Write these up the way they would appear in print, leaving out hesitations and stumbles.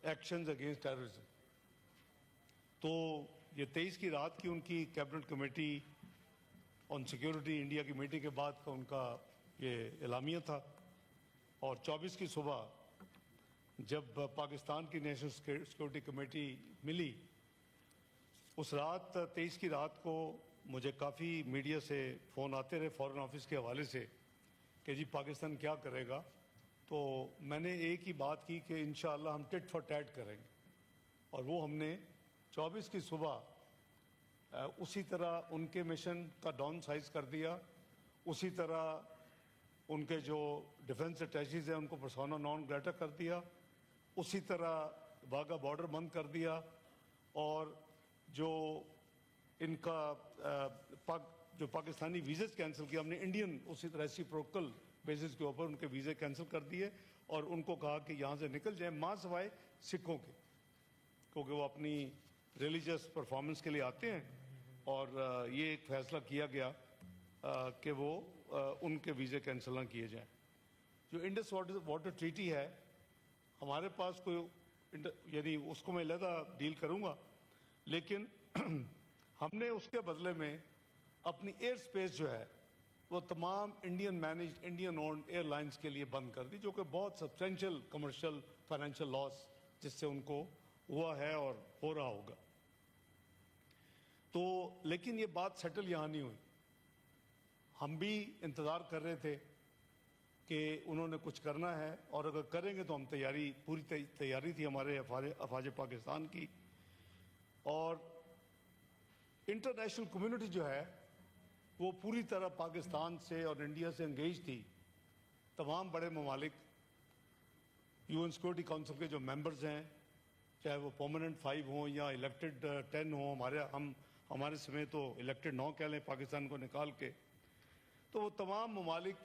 Actions against terrorism. तो ये 23 की रात की उनकी cabinet committee on security India की मीटिंग के बाद का उनका ये एलामिया था, और 24 की सुबह जब पाकिस्तान की नेशनल सिक्योरिटी कमेटी मिली, उस रात 23 की रात को मुझे काफ़ी मीडिया से फ़ोन आते रहे फॉरेन ऑफिस के हवाले से कि जी पाकिस्तान क्या करेगा। तो मैंने एक ही बात की कि इंशाअल्लाह हम टिट फॉर टैट करेंगे, और वो हमने 24 की सुबह उसी तरह उनके मिशन का डाउन साइज कर दिया, उसी तरह उनके जो डिफेंस अटैचीज़ हैं उनको पर्सोना नॉन ग्रेटा कर दिया, उसी तरह वाघा बॉर्डर बंद कर दिया, और जो इनका जो पाकिस्तानी वीज़े कैंसिल किया हमने इंडियन उसी तरह रेसिप्रोकल बेसिस के ऊपर उनके वीज़े कैंसिल कर दिए, और उनको कहा कि यहाँ से निकल जाएं, मां सवाए सिखों के, क्योंकि वो अपनी रिलीजियस परफॉर्मेंस के लिए आते हैं। और ये एक फ़ैसला किया गया कि वो उनके वीज़े कैंसिल ना किए जाएं। जो इंडस वाटर ट्रीटी है, हमारे पास कोई यानी उसको मैं लगा डील करूँगा, लेकिन हमने उसके बदले में अपनी एयर स्पेस जो है वो तमाम Indian managed Indian owned airlines के लिए बंद कर दी, जो कि बहुत सब्सटेंशियल कमर्शियल फाइनेंशियल लॉस जिससे उनको हुआ है और हो रहा होगा। तो लेकिन ये बात सेटल यहाँ नहीं हुई। हम भी इंतज़ार कर रहे थे कि उन्होंने कुछ करना है, और अगर करेंगे तो हम पूरी तैयारी थी हमारे अफवाज पाकिस्तान की। और इंटरनेशनल कम्युनिटी जो है वो पूरी तरह पाकिस्तान से और इंडिया से एंगेज थी। तमाम बड़े ममालिक, यूएन सिक्योरिटी काउंसिल के जो मेंबर्स हैं, चाहे वो परमानेंट 5 हों या इलेक्टेड 10 हों, हमारे समय तो इलेक्टेड 9 कह लें पाकिस्तान को निकाल के, तो वो तमाम ममालिक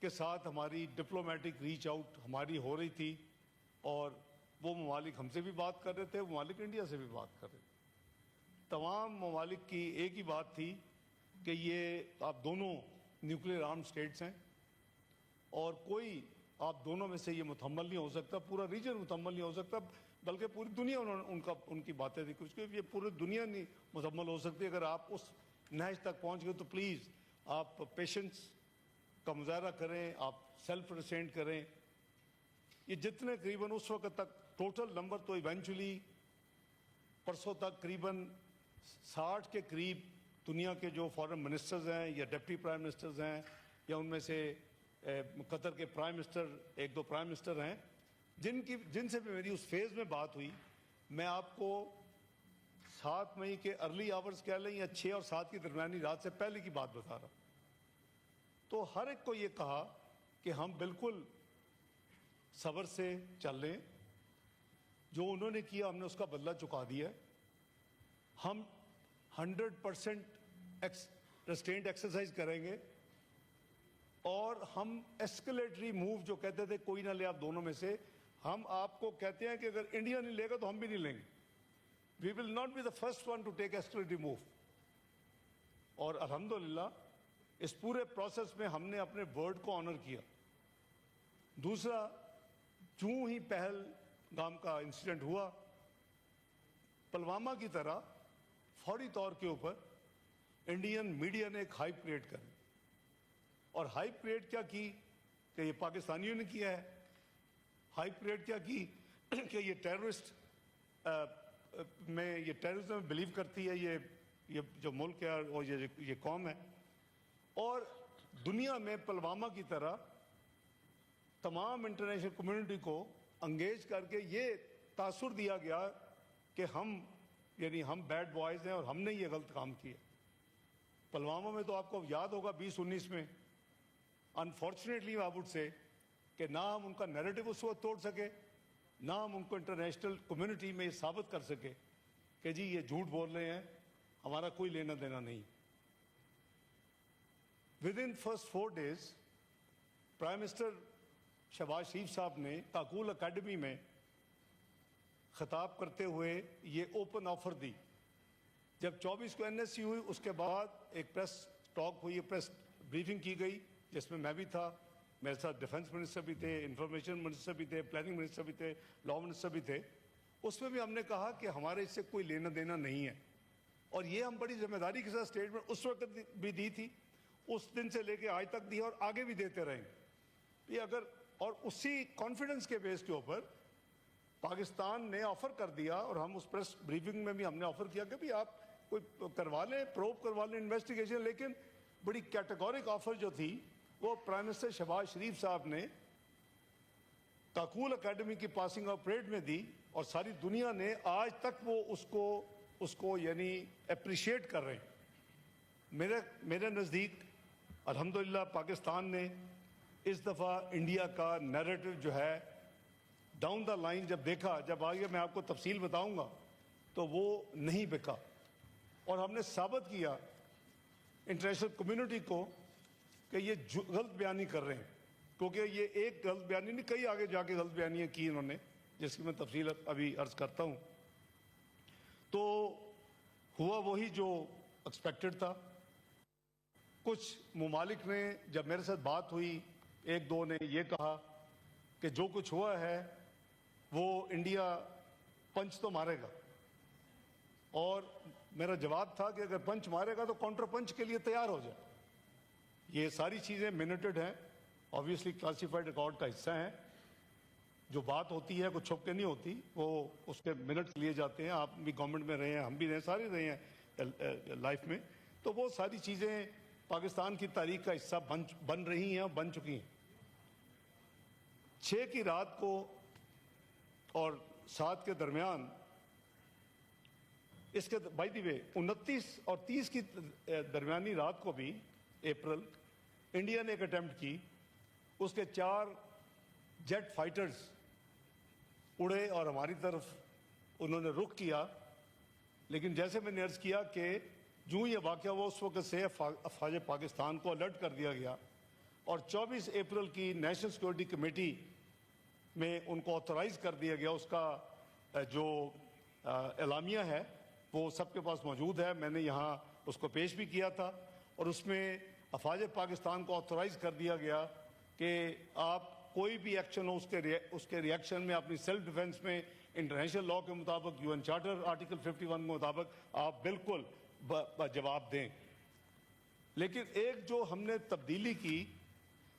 के साथ हमारी डिप्लोमेटिक रीच आउट हमारी हो रही थी, और वो ममालिक हमसे भी बात कर रहे थे, वो ममालिक इंडिया से भी बात कर रहे थे। तमाम ममालिक की एक ही बात थी कि ये आप दोनों न्यूक्लियर आर्म स्टेट्स हैं, और कोई आप दोनों में से ये मुतहम्मल नहीं हो सकता, पूरा रीजन मुतहम्मल नहीं हो सकता, बल्कि पूरी दुनिया उनकी बातें थी कुछ, ये पूरी दुनिया नहीं मुतहम्मल हो सकती। अगर आप उस नहज तक पहुंच गए तो प्लीज़ आप पेशेंस का मुजाहरा करें, आप सेल्फ रिस्ट्रेंट करें। ये जितने करीबन उस वक्त तक टोटल नंबर तो इवेंचुअली परसों तक करीबन 60 के करीब दुनिया के जो फॉरेन मिनिस्टर्स हैं या डिप्टी प्राइम मिनिस्टर्स हैं, या उनमें से कतर के प्राइम मिनिस्टर 1-2 प्राइम मिनिस्टर हैं, जिनसे भी मेरी उस फेज़ में बात हुई। मैं आपको 7 मई के अर्ली आवर्स कह लें या 6 और 7 की दरमियानी रात से पहले की बात बता रहा। तो हर एक को ये कहा कि हम बिल्कुल सब्र से चल लें, जो उन्होंने किया हमने उसका बदला चुका दिया। हम 100% रेस्ट्रेंट एक्सरसाइज करेंगे, और हम एस्केलेटरी मूव जो कहते थे कोई ना ले आप दोनों में से, हम आपको कहते हैं कि अगर इंडिया नहीं लेगा तो हम भी नहीं लेंगे। We will not be the first one to take escalatory move. और अल्हम्दुलिल्लाह इस पूरे प्रोसेस में हमने अपने वर्ड को ऑनर किया। दूसरा, यूं ही पहलगाम का इंसिडेंट हुआ, पुलवामा की तरह फौरी तौर के ऊपर इंडियन मीडिया ने एक हाइप क्रिएट करी, और हाइप क्रिएट क्या की कि ये पाकिस्तानियों ने किया है। हाइप क्रिएट क्या की कि ये टेररिस्ट में ये टेररिज्म में बिलीव करती है ये जो मुल्क है और ये कौम है, और दुनिया में पुलवामा की तरह तमाम इंटरनेशनल कम्युनिटी को अंगेज करके ये तासुर दिया गया कि हम बैड बॉयज़ हैं और हमने ये गलत काम किया। पुलवामा में तो आपको याद होगा 2019 में अनफॉर्चुनेटली आई वुड से कि ना हम उनका नैरेटिव उस वक्त तोड़ सके, ना हम उनको इंटरनेशनल कम्युनिटी में ये साबित कर सके कि जी ये झूठ बोल रहे हैं, हमारा कोई लेना देना नहीं। Within first 4 days prime minister Shahbaz Sharif साहब ने ताकूल अकेडमी में खिताब करते हुए ये ओपन ऑफर दी। जब 24 को एनएससी हुई, उसके बाद एक प्रेस टॉक हुई, प्रेस ब्रीफिंग की गई जिसमें मैं भी था, मेरे साथ डिफेंस मिनिस्टर भी थे, इंफॉर्मेशन मिनिस्टर भी थे, प्लानिंग मिनिस्टर भी थे, लॉ मिनिस्टर भी थे। उसमें भी हमने कहा कि हमारे इससे कोई लेना देना नहीं है, और ये हम बड़ी जिम्मेदारी के साथ स्टेटमेंट उस वक्त भी दी थी, उस दिन से लेके आज तक दी, और आगे भी देते रहेंगे। ये अगर, और उसी कॉन्फिडेंस के बेस के ऊपर पाकिस्तान ने ऑफर कर दिया, और हम उस प्रेस ब्रीफिंग में भी हमने ऑफर किया कि भी आप कोई करवा लें, प्रोब करवा लें, इन्वेस्टिगेशन। लेकिन बड़ी कैटेगोरिक ऑफर जो थी वो प्राइम मिनिस्टर शहबाज शरीफ साहब ने काकूल एकेडमी की पासिंग ऑफ परेड में दी, और सारी दुनिया ने आज तक वो उसको यानी अप्रिशिएट कर रहे हैं। मेरे नज़दीक अल्हम्दुलिल्लाह पाकिस्तान ने इस दफ़ा इंडिया का नैरेटिव जो है डाउन द लाइन जब देखा, जब आगे मैं आपको तफसील बताऊंगा, तो वो नहीं बिका, और हमने साबित किया इंटरनेशनल कम्युनिटी को कि ये गलत बयानी कर रहे हैं, क्योंकि ये एक गलत बयानी नहीं, कई आगे जाके गलत बयानियाँ की इन्होंने, जिसकी मैं तफसील अभी अर्ज करता हूँ। तो हुआ वही जो एक्सपेक्टेड था। कुछ ममालिक ने, जब मेरे साथ बात हुई, एक दो ने ये कहा कि जो कुछ हुआ है वो इंडिया पंच तो मारेगा, और मेरा जवाब था कि अगर पंच मारेगा तो काउंटर पंच के लिए तैयार हो जाए। ये सारी चीज़ें मिनटेड हैं, ऑब्वियसली क्लासिफाइड रिकॉर्ड का हिस्सा हैं। जो बात होती है कुछ छुप के नहीं होती, वो उसके मिनट्स लिए जाते हैं। आप भी गवर्नमेंट में रहे हैं, हम भी रहे, सारे रहे हैं लाइफ में, तो वो सारी चीज़ें पाकिस्तान की तारीख का हिस्सा बन रही हैं और बन चुकी हैं। 6 की रात को और 7 के दरमियान, इसके बाय द वे 29 और 30 की दरमियानी रात को भी अप्रैल, इंडिया ने एक अटेम्प्ट की, उसके 4 जेट फाइटर्स उड़े और हमारी तरफ उन्होंने रुख किया। लेकिन जैसे मैंने अर्ज किया कि जो ये वाक़या हुआ उस वक्त से अफवाज पाकिस्तान को अलर्ट कर दिया गया, और 24 अप्रैल की नेशनल सिक्योरिटी कमेटी में उनको ऑथराइज कर दिया गया। उसका जो एलामिया है वो सबके पास मौजूद है, मैंने यहाँ उसको पेश भी किया था, और उसमें अफवाज पाकिस्तान को ऑथराइज कर दिया गया कि आप कोई भी एक्शन हो उसके रिएक्शन में अपनी सेल्फ डिफेंस में इंटरनेशनल लॉ के मुताबिक, यूएन चार्टर आर्टिकल 51 के मुताबिक आप बिल्कुल जवाब दें। लेकिन एक जो हमने तब्दीली की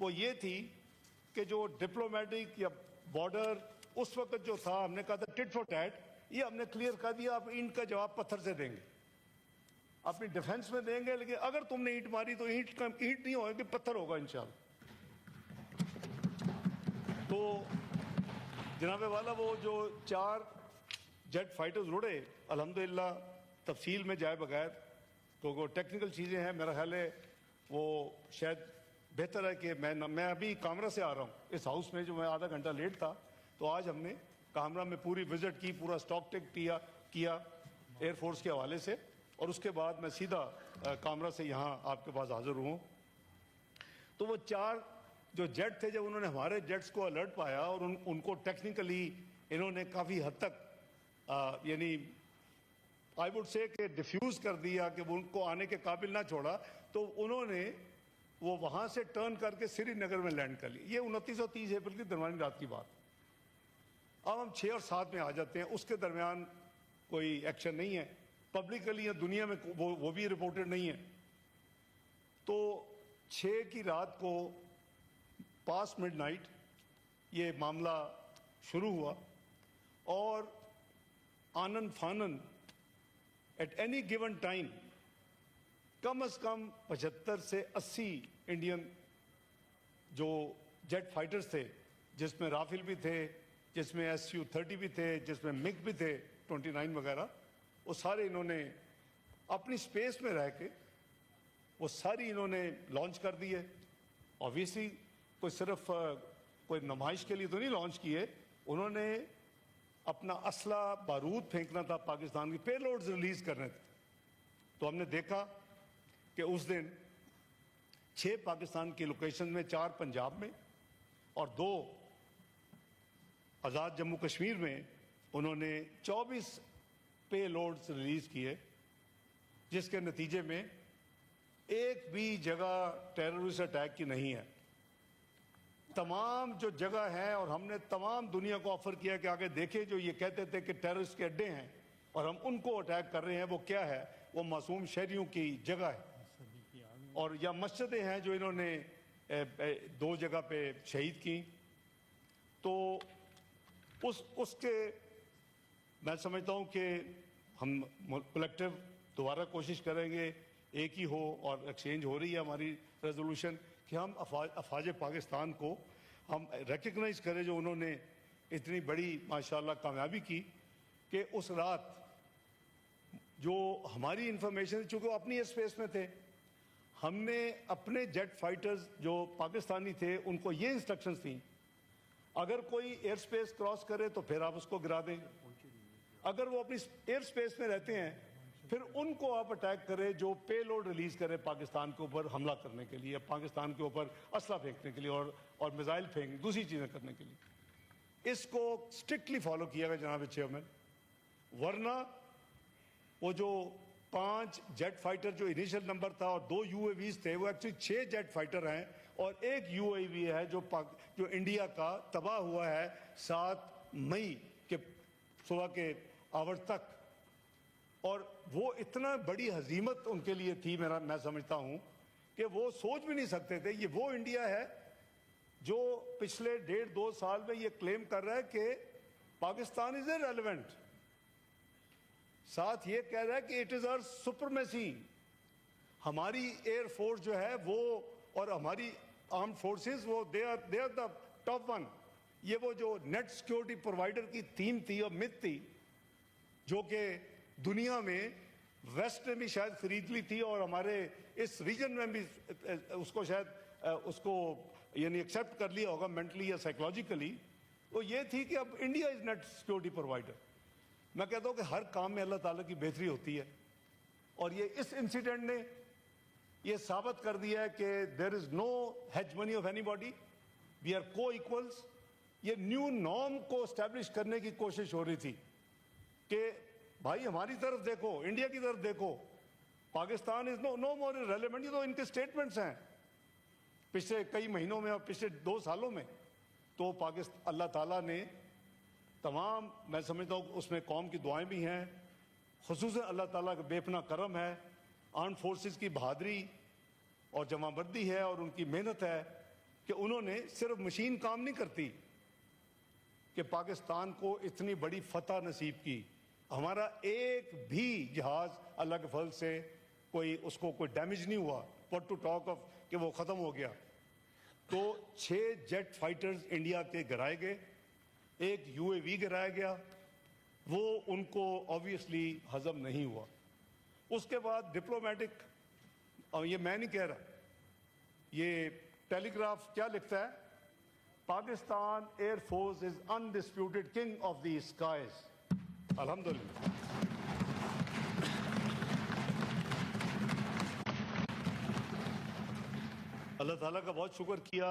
वो ये थी कि जो डिप्लोमेटिक या बॉर्डर उस वक्त जो था, हमने कहा था टिट फॉर टैट, ये हमने क्लियर कर दिया, आप ईंट का जवाब पत्थर से देंगे, अपनी डिफेंस में देंगे, लेकिन अगर तुमने ईंट मारी तो ईंट नहीं होगी, पत्थर होगा इंशाल्लाह। तो जनाबे वाला वो जो 4 जेट फाइटर्स उड़े, अल्हम्दुलिल्लाह तफसील में जाए बगैर, क्योंकि वो टेक्निकल चीज़ें हैं, मेरा ख्याल है वो शायद बेहतर है कि मैं अभी कामरा से आ रहा हूँ इस हाउस में, जो मैं आधा घंटा लेट था, तो आज हमने कामरा में पूरी विजिट की, पूरा स्टॉक टेक किया एयरफोर्स के हवाले से, और उसके बाद मैं सीधा कामरा से यहाँ आपके पास हाजिर हूँ। तो वो 4 जो जेट थे, जब उन्होंने हमारे जेट्स को अलर्ट पाया और उनको टेक्निकली इन्होंने काफ़ी हद तक यानी आई वुड से कि डिफ्यूज़ कर दिया, कि उनको आने के काबिल ना छोड़ा, तो उन्होंने वो वहाँ से टर्न करके श्रीनगर में लैंड कर ली। ये 29 और 30 अप्रैल की दरमियानी रात की बात। अब हम 6 और 7 में आ जाते हैं, उसके दरमियान कोई एक्शन नहीं है पब्लिकली या दुनिया में, वो भी रिपोर्टेड नहीं है। तो 6 की रात को पास मिडनाइट ये मामला शुरू हुआ, और आनन फानन एट एनी गिवन टाइम कम से कम 75 से 80 इंडियन जो जेट फाइटर्स थे, जिसमें राफेल भी थे, जिसमें SU-30 भी थे, जिसमें मिग भी थे 29 वगैरह, वो सारे इन्होंने अपनी स्पेस में रह के वो सारी इन्होंने लॉन्च कर दिए। ऑब्वियसली कोई सिर्फ कोई नुमाइश के लिए तो नहीं लॉन्च किए, उन्होंने अपना असला बारूद फेंकना था, पाकिस्तान की पेलोड्स रिलीज करने थे। तो हमने देखा कि उस दिन 6 पाकिस्तान की लोकेशन में, 4 पंजाब में और 2 आज़ाद जम्मू कश्मीर में उन्होंने 24 पेलोड्स रिलीज किए, जिसके नतीजे में एक भी जगह टेररिस्ट अटैक की नहीं है। तमाम जो जगह है और हमने तमाम दुनिया को ऑफर किया कि आगे देखें जो ये कहते थे कि टेररिस्ट के अड्डे हैं और हम उनको अटैक कर रहे हैं, वो क्या है? वो मासूम शहरियों की जगह है और या मस्जिदें हैं जो इन्होंने 2 जगह पे शहीद की। तो उसके मैं समझता हूँ कि हम कलेक्टिव दोबारा कोशिश करेंगे, एक ही हो, और एक्सचेंज हो रही है हमारी रेजोल्यूशन कि हम अफवाज पाकिस्तान को हम रिकग्नाइज करें जो उन्होंने इतनी बड़ी माशाल्लाह कामयाबी की कि उस रात जो हमारी इंफॉर्मेशन, चूँकि वो अपनी एयर स्पेस में थे, हमने अपने जेट फाइटर्स जो पाकिस्तानी थे उनको ये इंस्ट्रक्शंस थी, अगर कोई एयर स्पेस क्रॉस करे तो फिर आप उसको गिरा दें, अगर वो अपनी एयर स्पेस में रहते हैं फिर उनको आप अटैक करें जो पे लोड रिलीज करे पाकिस्तान के ऊपर हमला करने के लिए, पाकिस्तान के ऊपर असला फेंकने के लिए और मिसाइल फेंक दूसरी चीज़ें करने के लिए। इसको स्ट्रिक्टली फॉलो किया गया जनाब चेयरमैन, वरना वो जो 5 जेट फाइटर जो इनिशियल नंबर था और 2 UAVs थे, वो एक्चुअली 6 जेट फाइटर हैं और 1 UAV है जो इंडिया का तबाह हुआ है 7 मई के सुबह के आवर्स तक। और वो इतना बड़ी हजीमत उनके लिए थी, मैं समझता हूं कि वो सोच भी नहीं सकते थे। ये वो इंडिया है जो पिछले 1.5-2 साल में ये क्लेम कर रहा है कि पाकिस्तान इज इररिलेवेंट, साथ ये कह रहा है कि इट इज आवर सुपरमेसी। हमारी एयर फोर्स जो है वो और हमारी आर्म फोर्सेस वो they are the top one. ये वो जो नेट सिक्योरिटी प्रोवाइडर की थीम थी और मिथ थी जो कि दुनिया में वेस्ट ने भी शायद खरीद ली थी और हमारे इस रीजन में भी उसको शायद उसको यानी एक्सेप्ट कर लिया होगा मेंटली या साइकोलॉजिकली, वो ये थी कि अब India is net security provider. मैं कहता हूँ कि हर काम में अल्लाह ताला की बेहतरी होती है और ये इस इंसिडेंट ने ये साबित कर दिया है कि there is no hegemony of anybody, we are coequals. ये न्यू नॉर्म को एस्टेब्लिश करने की कोशिश हो रही थी कि भाई हमारी तरफ देखो, इंडिया की तरफ देखो, Pakistan is no more irrelevant. ये तो इनके स्टेटमेंट्स हैं पिछले कई महीनों में और पिछले 2 सालों में। तो पाकिस्तान अल्लाह ताला ने तमाम, मैं समझता हूँ उसमें कौम की दुआएं भी हैं, खुसूसन अल्लाह ताला का बेपना करम है, आर्म फोर्सेस की बहादुरी और जमाबंदी है और उनकी मेहनत है कि उन्होंने सिर्फ मशीन काम नहीं करती कि पाकिस्तान को इतनी बड़ी फतह नसीब की। हमारा एक भी जहाज अल्लाह के फल से उसको कोई डैमेज नहीं हुआ, व्हाट टू टॉक ऑफ कि वो ख़त्म हो गया। तो 6 जेट फाइटर्स इंडिया के गिराए गए, 1 UAV गिराया गया, वो उनको ऑब्वियसली हजम नहीं हुआ। उसके बाद डिप्लोमेटिक, और ये मैं नहीं कह रहा, ये टेलीग्राफ क्या लिखता है, Pakistan air force is undisputed king of the skies. अल्हम्दुलिल्लाह। अल्लाह ताला का बहुत शुक्र किया।